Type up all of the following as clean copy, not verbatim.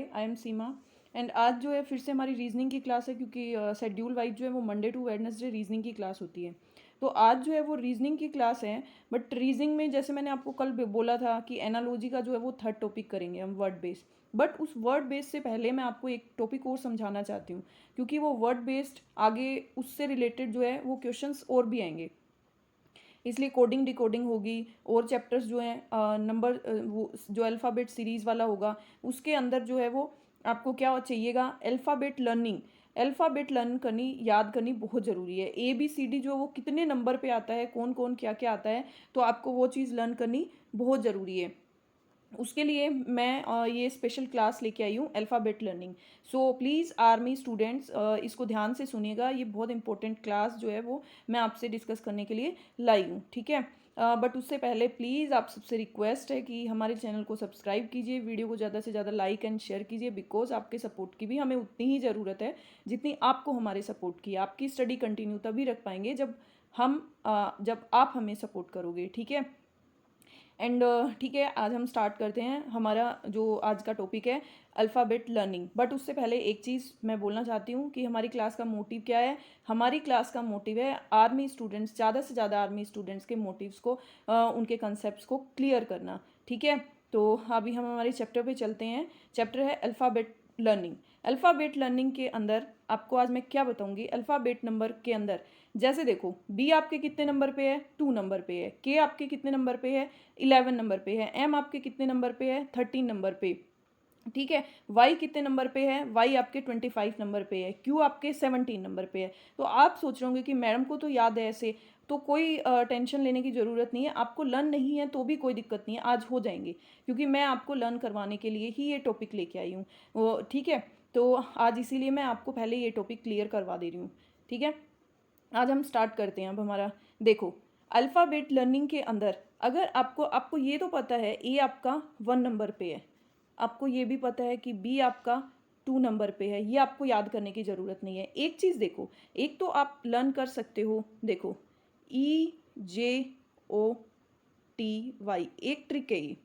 I am Seema and आज जो है फिर से हमारी रीजनिंग की क्लास है, क्योंकि शेड्यूल वाइज जो है वो मंडे टू वेडनेसडे रीजनिंग की क्लास होती है। तो आज जो है वो रीजनिंग की क्लास है। बट रीजनिंग में जैसे मैंने आपको कल बोला था कि एनालॉजी का जो है वो थर्ड टॉपिक करेंगे हम, वर्ड बेस्ड। बट उस वर्ड बेस्ड से पहले मैं आपको एक टॉपिक और समझाना चाहती हूँ, क्योंकि वो वर्ड बेस्ड आगे उससे रिलेटेड जो है वो क्वेश्चंस और भी आएंगे, इसलिए कोडिंग डिकोडिंग होगी और चैप्टर्स जो हैं नंबर वो जो अल्फ़ाबेट सीरीज़ वाला होगा उसके अंदर जो है वो आपको क्या चाहिएगा, अल्फ़ाबेट लर्निंग। अल्फ़ाबेट लर्न करनी, याद करनी बहुत ज़रूरी है। ABCD जो वो कितने नंबर पे आता है, कौन कौन क्या क्या आता है, तो आपको वो चीज़ लर्न करनी बहुत ज़रूरी है। उसके लिए मैं ये स्पेशल क्लास लेके आई हूँ, alphabet learning. So please army students इसको ध्यान से सुनिएगा, ये बहुत इंपॉर्टेंट क्लास जो है वो मैं आपसे डिस्कस करने के लिए लाई हूँ, ठीक है। बट उससे पहले प्लीज़ आप सबसे रिक्वेस्ट है कि हमारे चैनल को सब्सक्राइब कीजिए, वीडियो को ज़्यादा से ज़्यादा लाइक एंड शेयर कीजिए, बिकॉज आपके सपोर्ट की भी हमें उतनी ही ज़रूरत है जितनी आपको हमारे सपोर्ट की। आपकी स्टडी कंटिन्यू तभी रख पाएंगे जब आप हमें सपोर्ट करोगे, ठीक है। एंड ठीक है, आज हम स्टार्ट करते हैं। हमारा जो आज का टॉपिक है अल्फ़ाबेट लर्निंग। बट उससे पहले एक चीज़ मैं बोलना चाहती हूँ कि हमारी क्लास का मोटिव क्या है। हमारी क्लास का मोटिव है आर्मी स्टूडेंट्स, ज़्यादा से ज़्यादा आर्मी स्टूडेंट्स के मोटिव्स को उनके कंसेप्ट को क्लियर करना, ठीक है। तो अभी हम हमारे चैप्टर पे चलते हैं। चैप्टर है अल्फ़ाबेट लर्निंग। अल्फ़ाबेट लर्निंग के अंदर आपको आज मैं क्या बताऊंगी, अल्फ़ाबेट नंबर के अंदर जैसे देखो बी आपके कितने नंबर पे है, 2 नंबर पे है। के आपके कितने नंबर पे है, 11 नंबर पे है। एम आपके कितने नंबर पे है, 13 नंबर पे, ठीक है। वाई कितने नंबर पे है, वाई आपके 25 नंबर पे है। क्यू आपके 17 नंबर पे है। तो आप सोच रहे होंगे कि मैडम को तो याद है ऐसे, तो कोई टेंशन लेने की ज़रूरत नहीं है। आपको लर्न नहीं है तो भी कोई दिक्कत नहीं है, आज हो जाएंगे, क्योंकि मैं आपको लर्न करवाने के लिए ही ये टॉपिक लेके आई हूँ वो, ठीक है। तो आज इसीलिए मैं आपको पहले ये टॉपिक क्लियर करवा दे रही हूँ, ठीक है। आज हम स्टार्ट करते हैं। अब हमारा देखो अल्फ़ाबेट लर्निंग के अंदर अगर आपको आपको ये तो पता है ए आपका 1 नंबर पे है, आपको ये भी पता है कि बी आपका 2 नंबर पे है, ये आपको याद करने की ज़रूरत नहीं है। एक चीज़ देखो, एक तो आप लर्न कर सकते हो, देखो EJOTY, एक ट्रिक है ये।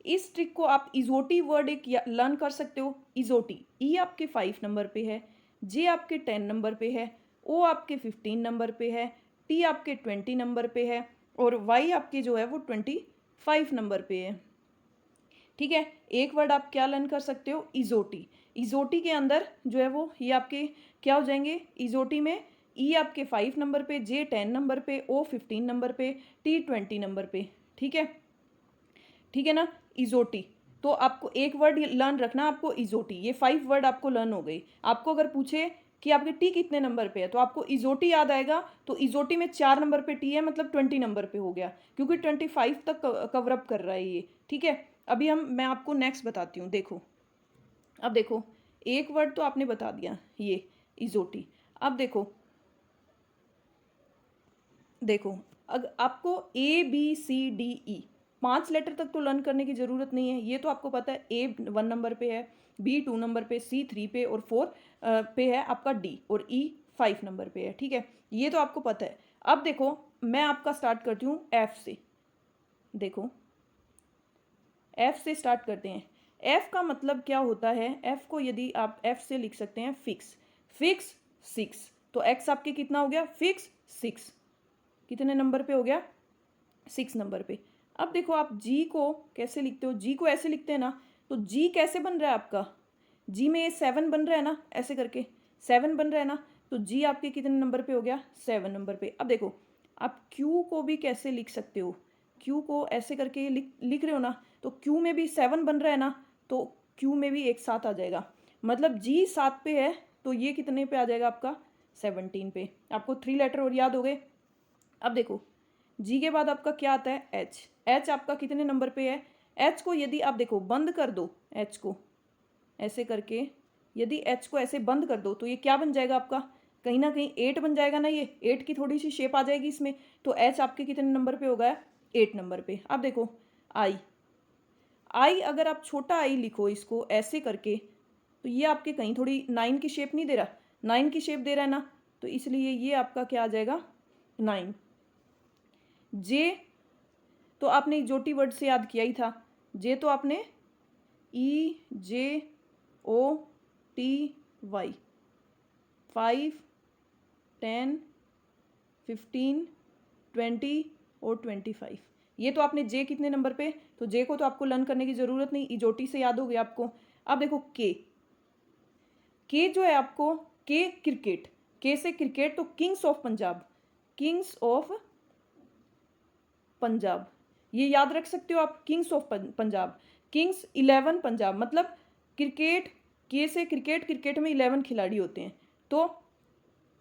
इस ट्रिक को आप इजोटी वर्ड एक लर्न कर सकते हो, इजोटी। ई आपके 5 नंबर पे है, जे आपके 10 नंबर पे है, ओ आपके 15 नंबर पे है, टी आपके 20 नंबर पे है और वाई आपके जो है वो 25 नंबर पे है, ठीक है। एक वर्ड आप क्या लर्न कर सकते हो, इजोटी। इजोटी के अंदर जो है वो ये आपके क्या हो जाएंगे, इजोटी में ई आपके 5 नंबर पे, जे 10 नंबर पे, ओ 15 नंबर पे, टी 20 नंबर पे, ठीक है, ठीक है ना। इजोटी, तो आपको एक वर्ड लर्न रखना, आपको इजोटी, ये 5 वर्ड आपको लर्न हो गई। आपको अगर पूछे कि आपके टी कितने नंबर पे है तो आपको इजोटी याद आएगा, तो इजोटी में 4 नंबर पे टी है, मतलब 20 नंबर पे हो गया, क्योंकि 25 तक कवर अप कर रहा है ये, ठीक है। अभी मैं आपको नेक्स्ट बताती हूँ। देखो अब देखो, एक वर्ड तो आपने बता दिया ये इजोटी। अब देखो देखो अगर आपको ABCDE 5 लेटर तक तो लर्न करने की ज़रूरत नहीं है, ये तो आपको पता है। ए 1 नंबर पे है, बी 2 नंबर पे, सी 3 पे और 4 पे है आपका डी, और ई 5 नंबर पे है, ठीक है। ये तो आपको पता है। अब देखो मैं आपका स्टार्ट करती हूँ एफ से। देखो एफ से स्टार्ट करते हैं। एफ का मतलब क्या होता है, एफ को यदि आप एफ से लिख सकते हैं फिक्स। फिक्स 6, तो एक्स आपके कितना हो गया, फिक्स 6, कितने नंबर पे हो गया, 6 नंबर पे। अब देखो आप जी को कैसे लिखते हो, जी को ऐसे लिखते हैं ना, तो जी कैसे बन रहा है आपका, जी में ये 7 बन रहा है ना, ऐसे करके 7 बन रहा है ना, तो जी आपके कितने नंबर पे हो गया, 7 नंबर पे। अब देखो आप क्यू को भी कैसे लिख सकते हो, क्यू को ऐसे करके लिख रहे हो ना, तो क्यू में भी 7 बन रहा है ना, तो क्यू में भी एक 7 आ जाएगा, मतलब जी 7 पे है, तो ये कितने पे आ जाएगा आपका, 17 पे। आपको 3 लेटर और याद हो गए। अब देखो जी के बाद आपका क्या आता है, एच। एच आपका कितने नंबर पे है, एच को यदि आप देखो बंद कर दो, एच को ऐसे करके यदि एच को ऐसे बंद कर दो तो ये क्या बन जाएगा आपका, कहीं ना कहीं 8 बन जाएगा ना, ये 8 की थोड़ी सी शेप आ जाएगी इसमें, तो एच आपके कितने नंबर पे होगा, 8 नंबर पे। अब देखो आई, आई अगर आप छोटा आई लिखो इसको ऐसे करके, तो ये आपके कहीं थोड़ी 9 की शेप नहीं दे रहा, 9 की शेप दे रहा है ना, तो इसलिए ये आपका क्या आ जाएगा, 9। जे तो आपने जोटी वर्ड से याद किया ही था, जे तो आपने EJOT OTY 5, 10, 15, 20 और 25। ये तो आपने जे कितने नंबर पे, तो जे को तो आपको लर्न करने की ज़रूरत नहीं, इजोटी से याद हो गया आपको। अब देखो के जो है आपको, के क्रिकेट, के से क्रिकेट, तो Kings of Punjab, Kings of Punjab, ये याद रख सकते हो आप, Kings of Punjab, Kings 11 Punjab, मतलब क्रिकेट, के से क्रिकेट, क्रिकेट में 11 खिलाड़ी होते हैं। तो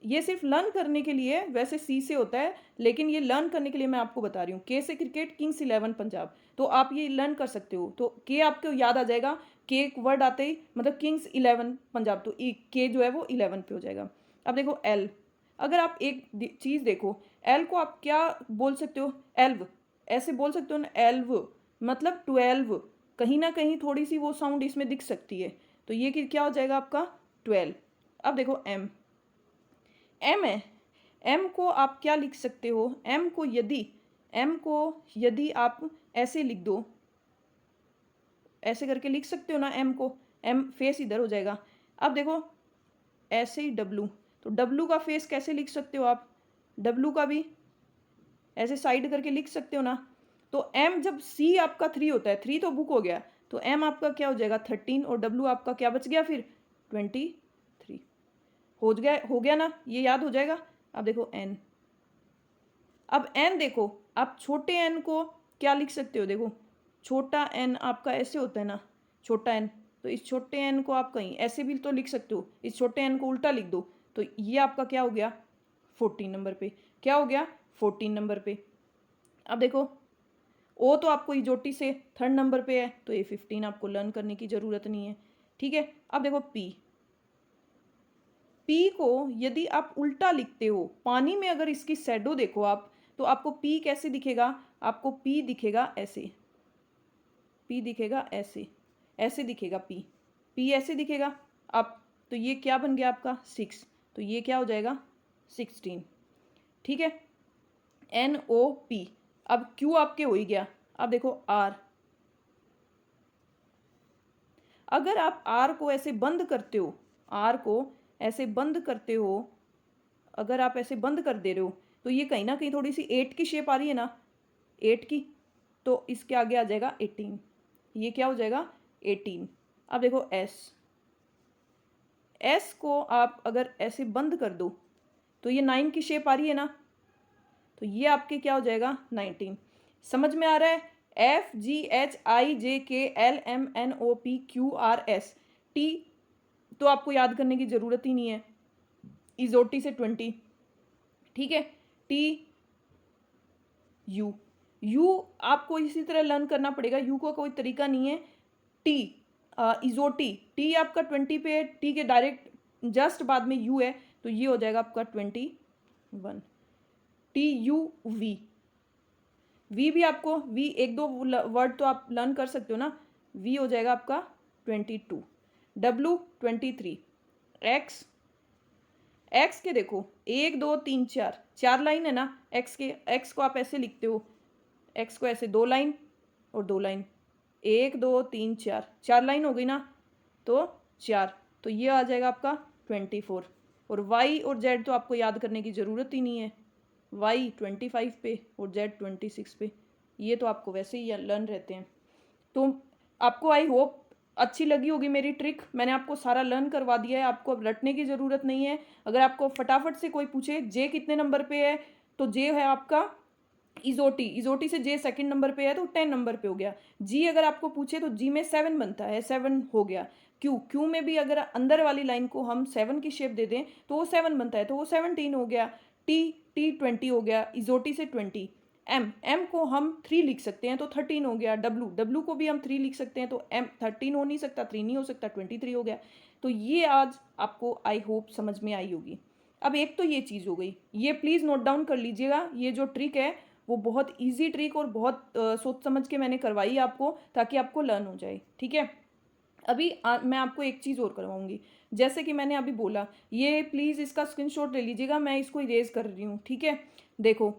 ये सिर्फ लर्न करने के लिए, वैसे सी से होता है, लेकिन ये लर्न करने के लिए मैं आपको बता रही हूँ, के से क्रिकेट, किंग्स 11 पंजाब, तो आप ये लर्न कर सकते हो। तो के आपको याद आ जाएगा, के वर्ड आते ही मतलब किंग्स 11 पंजाब, तो के जो है वो 11 पे हो जाएगा। अब देखो एल, अगर आप एक चीज़ देखो, एल को आप क्या बोल सकते हो, एल्व, ऐसे बोल सकते हो ना, एल्व मतलब 12, कहीं ना कहीं थोड़ी सी वो साउंड इसमें दिख सकती है, तो ये क्या हो जाएगा आपका 12। अब देखो एम, एम है, एम को आप क्या लिख सकते हो, एम को यदि आप ऐसे लिख दो, ऐसे करके लिख सकते हो ना एम को, एम फेस इधर हो जाएगा। अब देखो ऐसे ही डब्लू, तो डब्लू का फेस कैसे लिख सकते हो आप, डब्लू का भी ऐसे साइड करके लिख सकते हो ना। तो एम जब सी आपका 3 होता है, 3 तो बुक हो गया, तो एम आपका क्या हो जाएगा 13, और डब्लू आपका क्या बच गया फिर 23, हो गया ना, ये याद हो जाएगा। अब देखो एन, अब एन देखो, आप छोटे एन को क्या लिख सकते हो, देखो छोटा एन आपका ऐसे होता है ना, छोटा एन, तो इस छोटे एन को आप कहीं ऐसे भी तो लिख सकते हो, इस छोटे एन को उल्टा लिख दो, तो ये आपका क्या हो गया 14 नंबर पे, क्या हो गया 14 नंबर पे। अब देखो ओ तो आपको इजोटी से 3rd नंबर पे है, तो ये 15 आपको लर्न करने की ज़रूरत नहीं है, ठीक है। अब देखो पी, पी को यदि आप उल्टा लिखते हो, पानी में अगर इसकी शैडो देखो आप, तो आपको पी कैसे दिखेगा, आपको पी दिखेगा ऐसे, पी दिखेगा ऐसे, ऐसे दिखेगा पी, पी ऐसे दिखेगा। अब तो ये क्या बन गया आपका 6, तो ये क्या हो जाएगा 16, ठीक है। NOP, अब क्यू आपके हो ही गया। अब देखो आर, अगर आप आर को ऐसे बंद करते हो, आर को ऐसे बंद करते हो, अगर आप ऐसे बंद कर दे रहे हो, तो ये कहीं ना कहीं थोड़ी सी 8 की शेप आ रही है ना, 8 की, तो इसके आगे आ जाएगा 18, ये क्या हो जाएगा 18। अब देखो एस, एस को आप अगर ऐसे बंद कर दो, तो ये 9 की शेप आ रही है ना, तो ये आपके क्या हो जाएगा 19। समझ में आ रहा है, FGHIJKLMNOPQRST, तो आपको याद करने की ज़रूरत ही नहीं है, इजोटी से 20, ठीक है। टी यू, यू आपको इसी तरह लर्न करना पड़ेगा, यू का कोई तरीका नहीं है। टी इजोटी, टी आपका 20 पे है, टी के डायरेक्ट जस्ट बाद में यू है, तो ये हो जाएगा आपका 21। TUV, वी भी आपको, वी एक दो वर्ड तो आप लर्न कर सकते हो ना, वी हो जाएगा आपका 22, W 23, एक्स, एक्स के देखो 1 2 3 4, 4 लाइन है ना एक्स के, एक्स को आप ऐसे लिखते हो, एक्स को ऐसे 2 लाइन और 2 लाइन, 1 2 3 4, 4 लाइन हो गई ना, तो 4, तो ये आ जाएगा आपका 24। और वाई और जेड तो आपको याद करने की ज़रूरत ही नहीं है, वाई 25 पे और जेड 26 पे, ये तो आपको वैसे ही लर्न रहते हैं। तो आपको आई होप अच्छी लगी होगी मेरी ट्रिक, मैंने आपको सारा लर्न करवा दिया है, आपको अब रटने की ज़रूरत नहीं है। अगर आपको फटाफट से कोई पूछे जे कितने नंबर पे है, तो जे है आपका इजोटी, इजोटी से जे 2nd नंबर पे है तो 10 नंबर पे हो गया। जी अगर आपको पूछे तो जी में 7 बनता है, 7 हो गया। क्यू, क्यू में भी अगर अंदर वाली लाइन को हम 7 की शेप दे दें तो वो 7 बनता है, तो वो 17 हो गया। टी, टी 20 हो गया, इजोटी से 20। एम, एम को हम 3 लिख सकते हैं तो 13 हो गया। डब्लू, डब्लू को भी हम 3 लिख सकते हैं, तो एम 13 हो नहीं सकता, 3 नहीं हो सकता, 23 हो गया। तो ये आज आपको आई होप समझ में आई होगी। अब एक तो ये चीज़ हो गई, ये प्लीज़ नोट डाउन कर लीजिएगा, ये जो ट्रिक है वो बहुत इजी ट्रिक और बहुत सोच समझ के मैंने करवाई आपको, ताकि आपको लर्न हो जाए, ठीक है। अभी मैं आपको एक चीज़ और करवाऊंगी, जैसे कि मैंने अभी बोला, ये प्लीज़ इसका स्क्रीनशॉट ले लीजिएगा, मैं इसको इरेज कर रही हूँ, ठीक है। देखो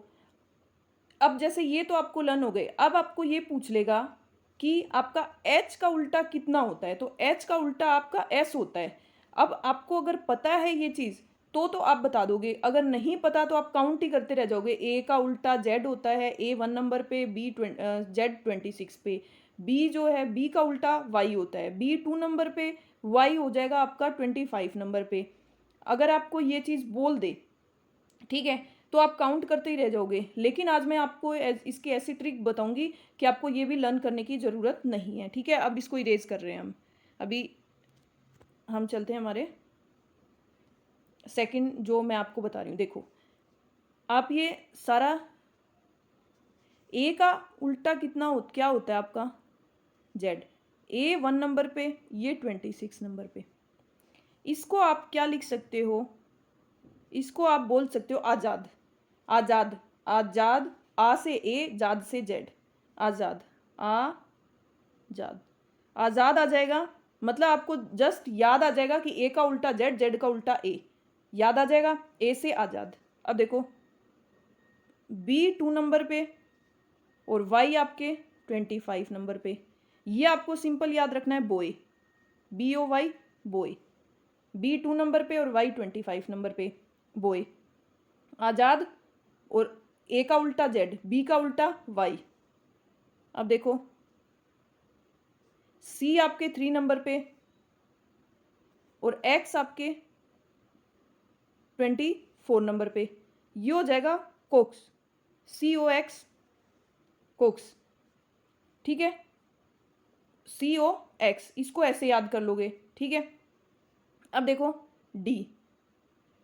अब जैसे ये तो आपको लर्न हो गए, अब आपको ये पूछ लेगा कि आपका एच का उल्टा कितना होता है, तो एच का उल्टा आपका एस होता है। अब आपको अगर पता है ये चीज़ तो आप बता दोगे, अगर नहीं पता तो आप काउंट ही करते रह जाओगे। ए का उल्टा जेड होता है, ए 1 नंबर पे, बी जेड 26 पे, बी जो है बी का उल्टा वाई होता है, बी 2 नंबर पे, वाई हो जाएगा आपका 25 नंबर पे। अगर आपको ये चीज़ बोल दे, ठीक है, तो आप काउंट करते ही रह जाओगे। लेकिन आज मैं आपको इसकी ऐसी ट्रिक बताऊंगी कि आपको ये भी लर्न करने की ज़रूरत नहीं है, ठीक है। अब इसको इरेज कर रहे हैं हम। अभी हम चलते हैं हमारे सेकंड जो मैं आपको बता रही हूँ। देखो आप ये सारा ए का उल्टा क्या होता है आपका जेड, ए 1 नंबर पे, ये 26 नंबर पे। इसको आप क्या लिख सकते हो, इसको आप बोल सकते हो आज़ाद। आज़ाद, आज़ाद, आ से ए, जाद से जेड, आज़ाद, आज़ाद, आज़ाद आ जाएगा। मतलब आपको जस्ट याद आ जाएगा कि ए का उल्टा जेड, जेड का उल्टा ए, याद आ जाएगा, ए से आज़ाद। अब देखो बी 2 नंबर पे और वाई आपके 25 नंबर पे। ये आपको सिंपल याद रखना है, boy, B O Y, boy, B 2 number पे और वाई 25 नंबर पे, बॉय, आज़ाद, और ए का उल्टा जेड, बी का उल्टा वाई। अब देखो सी आपके 3 नंबर पे और एक्स आपके 24 नंबर पे। ये हो जाएगा कोक्स, सी ओ एक्स, कोक्स, ठीक है, सी ओ एक्स, इसको ऐसे याद कर लोगे, ठीक है। अब देखो डी,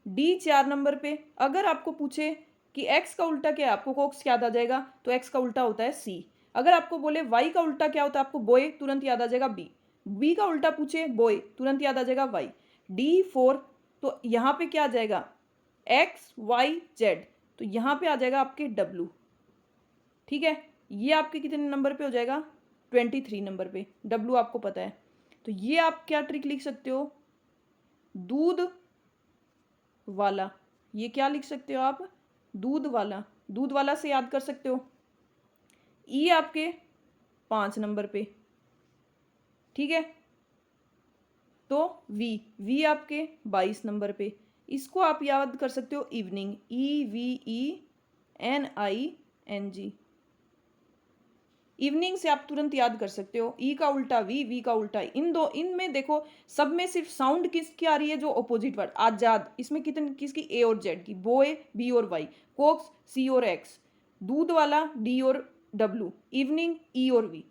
डी 4 नंबर पे। अगर आपको पूछे कि एक्स का उल्टा क्या है, आपको कोक्स याद आ जाएगा, तो एक्स का उल्टा होता है सी। अगर आपको बोले वाई का उल्टा क्या होता है, आपको बॉय तुरंत याद आ जाएगा बी, बी का उल्टा पूछे बॉय, तुरंत याद आ जाएगा वाई, डी 4। तो यहाँ पे क्या आ जाएगा, एक्स वाई जेड, तो यहाँ पे आ जाएगा आपके डब्लू, ठीक है। ये आपके कितने नंबर पे हो जाएगा, 23 नंबर पे, डब्लू आपको पता है। तो ये आप क्या ट्रिक लिख सकते हो, दूध वाला, ये क्या लिख सकते हो आप, दूध वाला, दूध वाला से याद कर सकते हो। ई आपके 5 नंबर पे, ठीक है। तो वी, वी आपके 22 नंबर पे, इसको आप याद कर सकते हो evening, E V E N I N G, evening से आप तुरंत याद कर सकते हो। ई का उल्टा वी, वी का उल्टा, इन दो, इनमें देखो सब में सिर्फ साउंड किसकी आ रही है, जो ऑपोजिट वर्ड, आजाद, इसमें कितने किसकी, ए और जेड की, बॉय बी और वाई, कोक्स सी और एक्स, दूध वाला डी और डब्लू, इवनिंग ई और वी,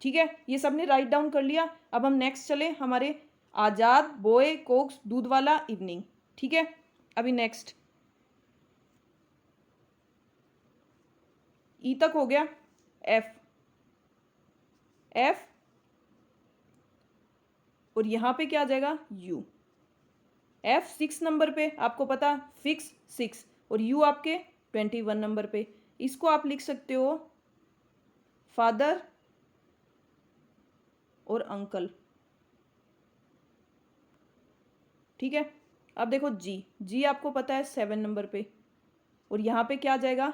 ठीक है। ये सब ने राइट डाउन कर लिया। अब हम नेक्स्ट चले हमारे आजाद, बॉय, कोक्स, दूध वाला, इवनिंग, ठीक है। अभी नेक्स्ट ई तक हो गया, एफ, एफ, और यहां पे क्या आ जाएगा, यू, एफ 6 नंबर पे, आपको पता फिक्स 6, और यू आपके 21 नंबर पे। इसको आप लिख सकते हो फादर और अंकल, ठीक है। अब देखो जी, जी आपको पता है 7 नंबर पे, और यहाँ पे क्या आ जाएगा,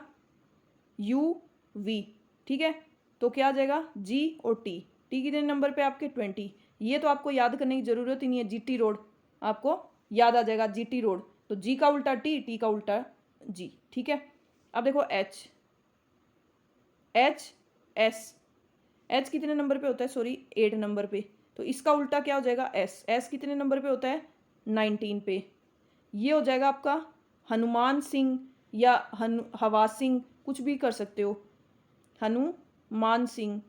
यू वी, ठीक है। तो क्या आ जाएगा, जी और टी, टी कितने नंबर पे आपके 20। ये तो आपको याद करने की जरूरत ही नहीं है, जीटी रोड आपको याद आ जाएगा, जीटी रोड, तो जी का उल्टा टी, टी का उल्टा जी, ठीक है। अब देखो एच, एच एस, एच कितने नंबर पे होता है, सॉरी 8 नंबर पे, तो इसका उल्टा क्या हो जाएगा, एस, एस कितने नंबर पे होता है, 19 पे। ये हो जाएगा आपका हनुमान सिंह या हवा सिंह, कुछ भी कर सकते हो, हनुमान सिंह,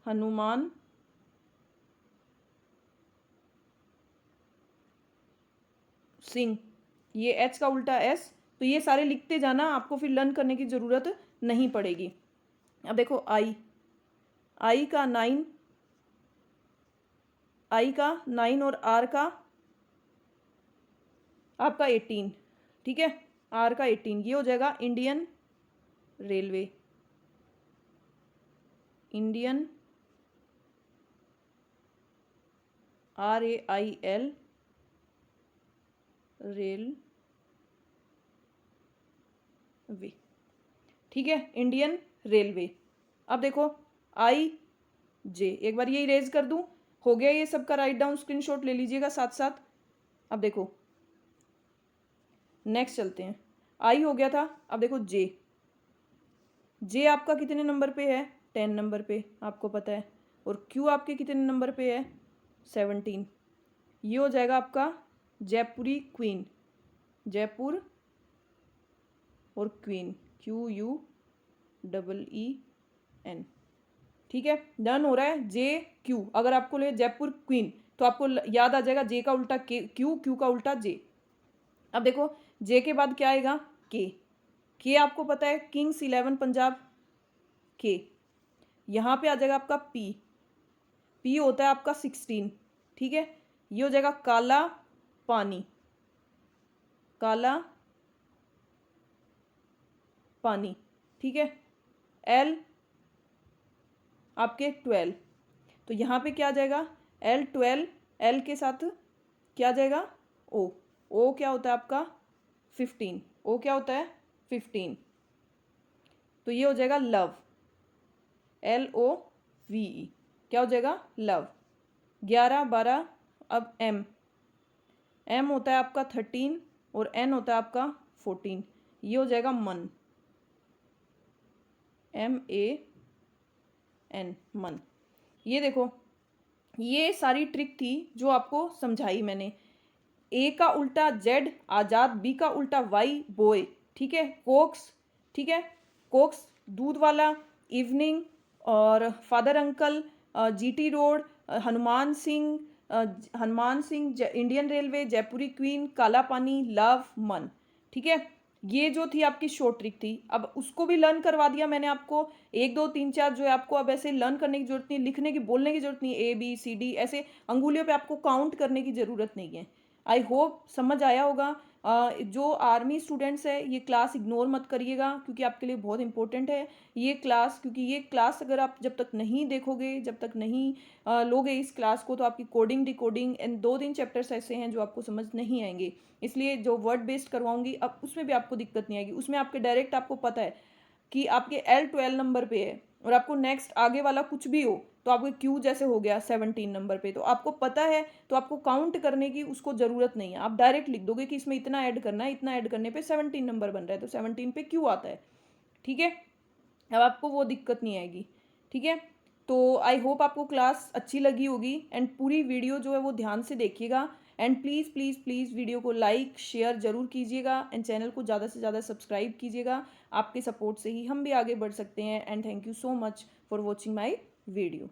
हनुमान सिंह, ये एच का उल्टा एस। तो ये सारे लिखते जाना, आपको फिर लर्न करने की ज़रूरत नहीं पड़ेगी। अब देखो आई, आई का 9, आई का 9 और आर का आपका 18, ठीक है, आर का 18, ये हो जाएगा Indian railway, Indian RAIL railway, ठीक है, इंडियन रेलवे। अब देखो आई जे, एक बार ये इरेज कर दूं, हो गया ये सबका राइट डाउन, स्क्रीनशॉट ले लीजिएगा साथ साथ। अब देखो नेक्स्ट चलते हैं, आई हो गया था, अब देखो जे, जे आपका कितने नंबर पे है, 10 नंबर पे, आपको पता है। और क्यू आपके कितने नंबर पे है, 17। ये हो जाएगा आपका जयपुरी क्वीन, जयपुर और क्वीन, QUEEN। ठीक है, डन हो रहा है। जे क्यू, अगर आपको ले जयपुर क्वीन तो आपको याद आ जाएगा जे का उल्टा क्यू, क्यू का उल्टा जे। अब देखो जे के बाद क्या आएगा, के आपको पता है किंग्स 11 पंजाब, के। यहाँ पे आ जाएगा आपका पी, पी होता है आपका 16। ठीक है, ये हो जाएगा काला पानी, काला पानी। ठीक है, एल आपके 12, तो यहाँ पे क्या आ जाएगा, L12, एल के साथ क्या आ जाएगा, ओ, ओ क्या होता है आपका 15, ओ क्या होता है 15, तो ये हो जाएगा लव, LOVE, क्या हो जाएगा लव। 11 12, अब एम, एम होता है आपका 13 और एन होता है आपका 14, ये हो जाएगा मन, MAN, मन। ये देखो ये सारी ट्रिक थी जो आपको समझाई मैंने। ए का उल्टा जेड आजाद, बी का उल्टा वाई बॉय। ठीक है, कोक्स, ठीक है, कोक्स दूध वाला, इवनिंग, और father uncle, GT road, Hanuman Singh, Indian railway, Jaipuri queen, Kala Pani, love, मन। ठीक है, ये जो थी आपकी शॉर्ट ट्रिक थी, अब उसको भी लर्न करवा दिया मैंने आपको। 1 2 3 4 जो है आपको अब ऐसे लर्न करने की जरूरत नहीं, लिखने की बोलने की जरूरत नहीं, ABCD ऐसे अंगुलियों पे आपको काउंट करने की जरूरत नहीं है। आई होप समझ आया होगा। जो आर्मी स्टूडेंट्स है ये क्लास इग्नोर मत करिएगा, क्योंकि आपके लिए बहुत इंपॉर्टेंट है ये क्लास, क्योंकि ये क्लास अगर आप जब तक नहीं देखोगे, जब तक नहीं लोगे इस क्लास को, तो आपकी कोडिंग डिकोडिंग एंड 2 3 चैप्टर्स ऐसे हैं जो आपको समझ नहीं आएंगे। इसलिए जो वर्ड बेस्ड करवाऊंगी अब उसमें भी आपको दिक्कत नहीं आएगी, उसमें आपके डायरेक्ट आपको पता है कि आपके L12 नंबर पे है, और आपको नेक्स्ट आगे वाला कुछ भी हो तो आपके क्यू जैसे हो गया 17 नंबर पे, तो आपको पता है, तो आपको काउंट करने की उसको जरूरत नहीं है, आप डायरेक्ट लिख दोगे कि इसमें इतना ऐड करना है, इतना ऐड करने पे 17 नंबर बन रहा है, तो 17 पे क्यू आता है। ठीक है, अब आपको वो दिक्कत नहीं आएगी। ठीक है, तो आई होप आपको क्लास अच्छी लगी होगी, एंड पूरी वीडियो जो है वो ध्यान से देखिएगा, and please please please video को लाइक शेयर जरूर कीजिएगा, एंड चैनल को ज़्यादा से ज़्यादा सब्सक्राइब कीजिएगा। आपके सपोर्ट से ही हम भी आगे बढ़ सकते हैं, and thank you so much for watching my video.